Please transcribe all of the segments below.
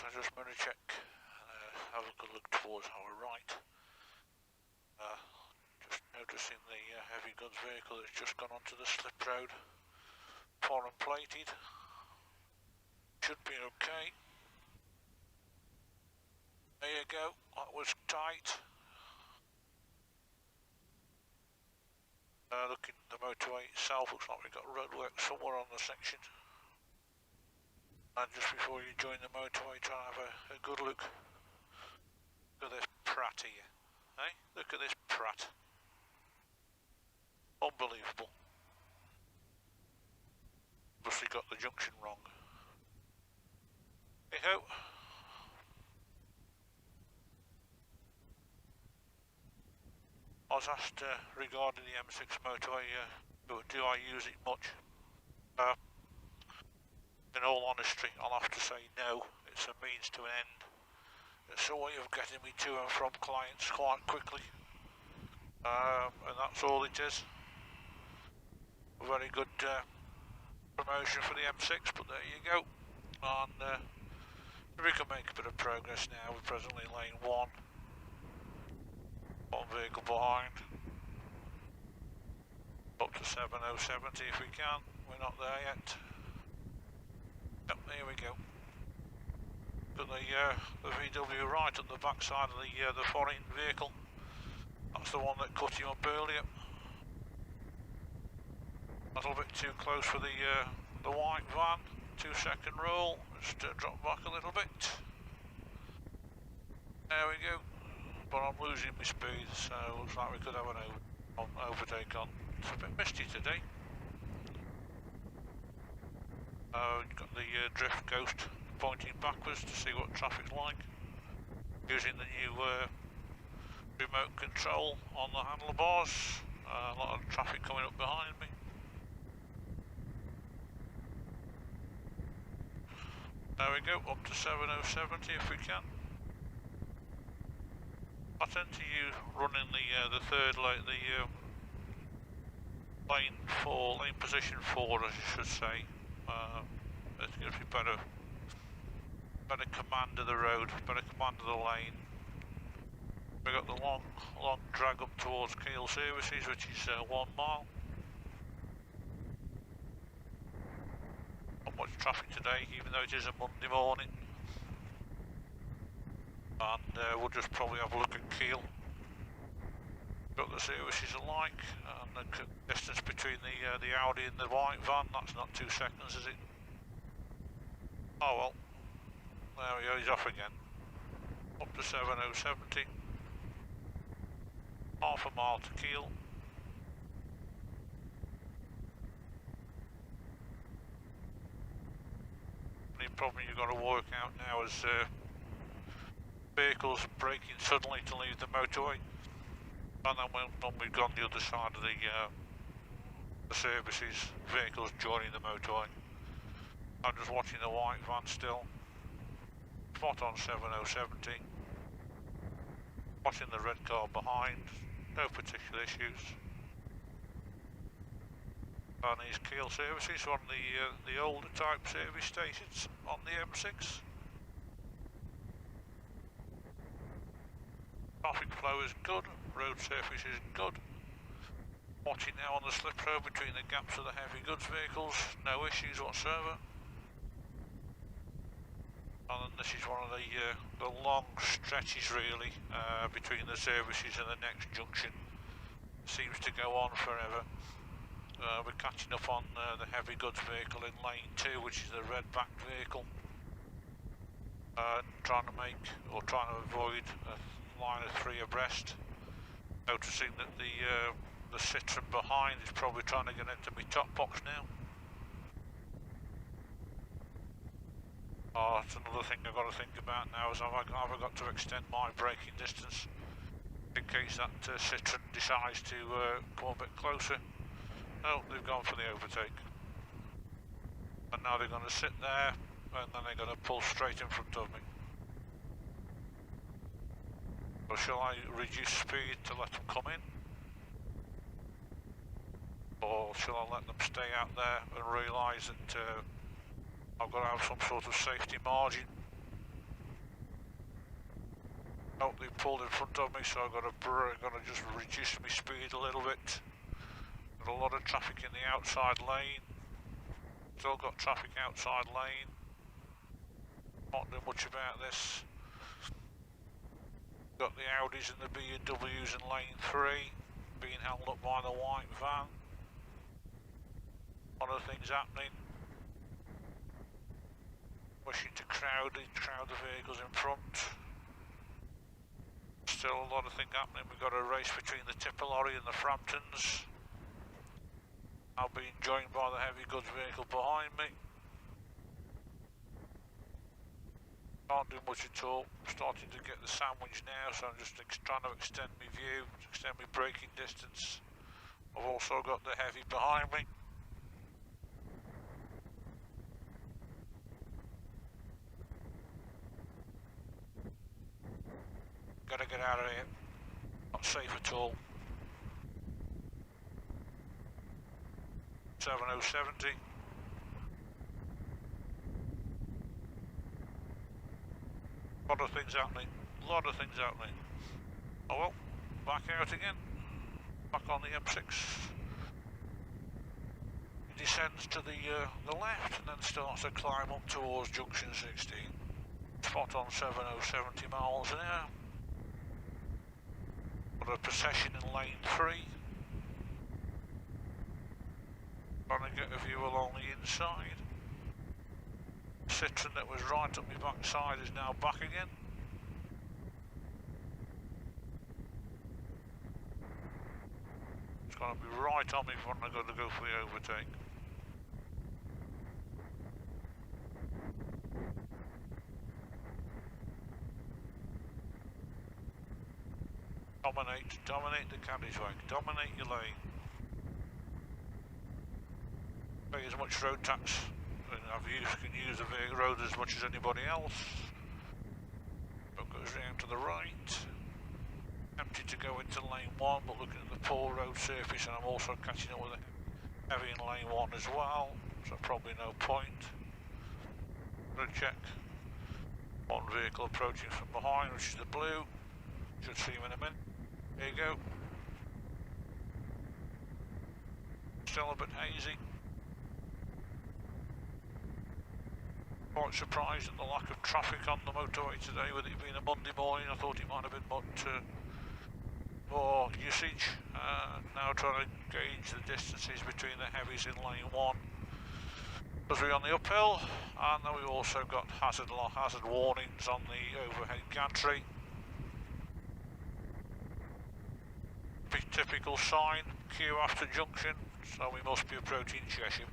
I just want to check, have a good look towards our right. Just noticing the heavy goods vehicle that's just gone onto the slip road, foreign plated. Should be okay. There you go, that was tight. Looking at the motorway itself, looks like we've got roadwork somewhere on the section. And just before you join the motorway, try and have a good look. Look at this prat here, eh? Look at this prat. Unbelievable. Obviously got the junction wrong. Hey ho. I was asked regarding the M6 motorway, do I use it much? In all honesty, I'll have to say no. It's a means to an end. It's a way of getting me to and from clients quite quickly. And that's all it is. A very good promotion for the M6, but there you go. And we can make a bit of progress now. We're presently lane 1. One vehicle behind. Up to 7070 if we can. We're not there yet. Yep, there we go. Got the VW right at the back side of the foreign vehicle. That's the one that cut him up earlier. A little bit too close for the white van. 2-second rule. Just drop back a little bit. There we go. But I'm losing my speed, so looks like we could have an overtake on. It's a bit misty today. Got the drift ghost pointing backwards to see what traffic's like. Using the new remote control on the handlebars. A lot of traffic coming up behind me. There we go, up to 7070 if we can. I tend to use running the third lane, lane 4, lane position 4 as you should say. It gives me better command of the road, better command of the lane. We've got the long drag up towards Kiel Services, which is 1 mile. Not much traffic today, even though it is a Monday morning. And we'll just probably have a look at Kiel. Got the services alike, and the distance between the Audi and the white van, that's not 2 seconds, is it? Oh well, there we go, he's off again. Up to 7070. Half a mile to Kiel. The only problem you've got to work out now is vehicles braking suddenly to leave the motorway. And then when we've gone the other side of the services, vehicles joining the motorway. I'm just watching the white van still. Spot on 7070. Watching the red car behind. No particular issues. And these Kiel services, one of the older type service stations on the M6. Traffic flow is good, road surface is good. Watching now on the slip road between the gaps of the heavy goods vehicles, no issues whatsoever. And then this is one of the long stretches really between the services and the next junction. Seems to go on forever. We're catching up on the heavy goods vehicle in lane 2, which is the red backed vehicle. Trying to avoid a line of 3 abreast. Noticing that the Citroen behind is probably trying to get into my top box now. Oh, that's another thing I've got to think about now, is have I got to extend my braking distance in case that Citroen decides to come a bit closer. No, they've gone for the overtake. And now they're going to sit there, and then they're going to pull straight in front of me. Or shall I reduce speed to let them come in? Or shall I let them stay out there and realise that I've got to have some sort of safety margin? Oh, they pulled in front of me, so I've got to just reduce my speed a little bit. Got a lot of traffic in the outside lane. Still got traffic outside lane. Can't do much about this. Got the Audis and the BMWs in lane 3 being held up by the white van. A lot of things happening. Wishing to crowd the vehicles in front. Still a lot of things happening. We've got a race between the tipper lorry and the Framptons. Now being joined by the heavy goods vehicle behind me. Can't do much at all. I'm starting to get the sandwich now, so I'm just trying to extend my view, extend my braking distance. I've also got the heavy behind me. Gotta get out of here. Not safe at all. 7070. A lot of things happening. Oh well, back out again. Back on the M6. It descends to the left and then starts to climb up towards Junction 16. Spot on 7070 miles an hour. Got a procession in lane 3. Trying to get a view along the inside. Citroen that was right up my backside is now back again. It's going to be right on me when I got to go for the overtake. Dominate the carriageway, dominate your lane. Pay as much road tax, and you can use the road as much as anybody else. But goes round to the right. Tempted to go into lane 1, but looking at the poor road surface, and I'm also catching up with the heavy in lane 1 as well, so probably no point. Gonna check one vehicle approaching from behind, which is the blue. Should see him in a minute. There you go. Still a bit hazy. Quite surprised at the lack of traffic on the motorway today, with it being a Monday morning. I thought it might have been more usage. Now trying to gauge the distances between the heavies in lane 1 as we're on the uphill, and then we've also got hazard warnings on the overhead gantry. Typical sign, queue after junction, so we must be approaching Cheshire.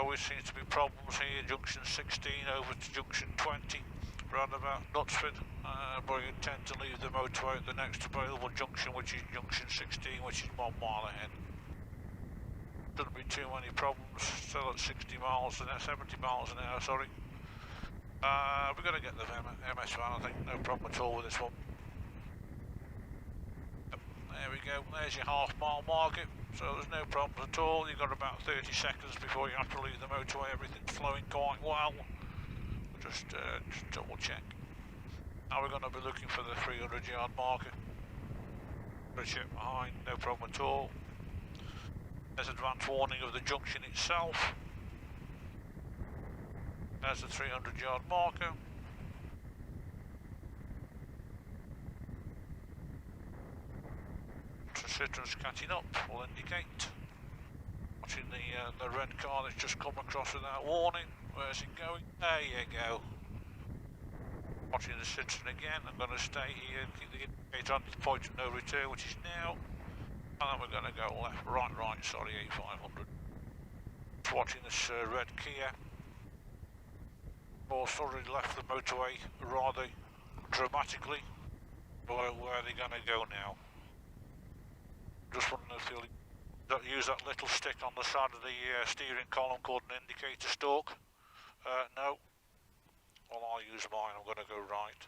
Always seems to be problems here, junction 16 over to junction 20, round about Knutsford, but you tend to leave the motorway at the next available junction, which is junction 16, which is 1 mile ahead. Shouldn't be too many problems, still at 70 miles an hour, sorry. We're going to get the MS van, I think, no problem at all with this one. There we go, there's your half-mile market, so there's no problems at all. You've got about 30 seconds before you have to leave the motorway. Everything's flowing quite well. Just double check. Now we're going to be looking for the 300-yard marker. Put a chip behind, no problem at all. There's advance warning of the junction itself. There's the 300-yard marker. Citroen's catching up, will indicate. Watching the red car that's just come across without warning. Where's it going? There you go. Watching the Citroen again. I'm going to stay here, keep the indicator on the point of no return, which is now. And then we're going to go right, sorry, 8500. Watching this red Kia. Both already left the motorway rather dramatically. Below where they're going to go now. Just wondering if they'll use that little stick on the side of the steering column called an indicator stalk. No. Well, I'll use mine, I'm going to go right.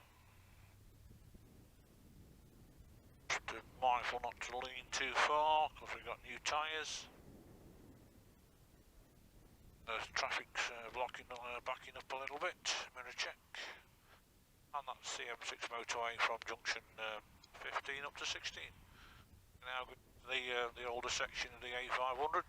Just be mindful not to lean too far, because we've got new tyres. There's traffic's backing up a little bit. Mirror check. And that's that's the M6 Motorway from Junction 15 up to 16. Now the older section of the A500.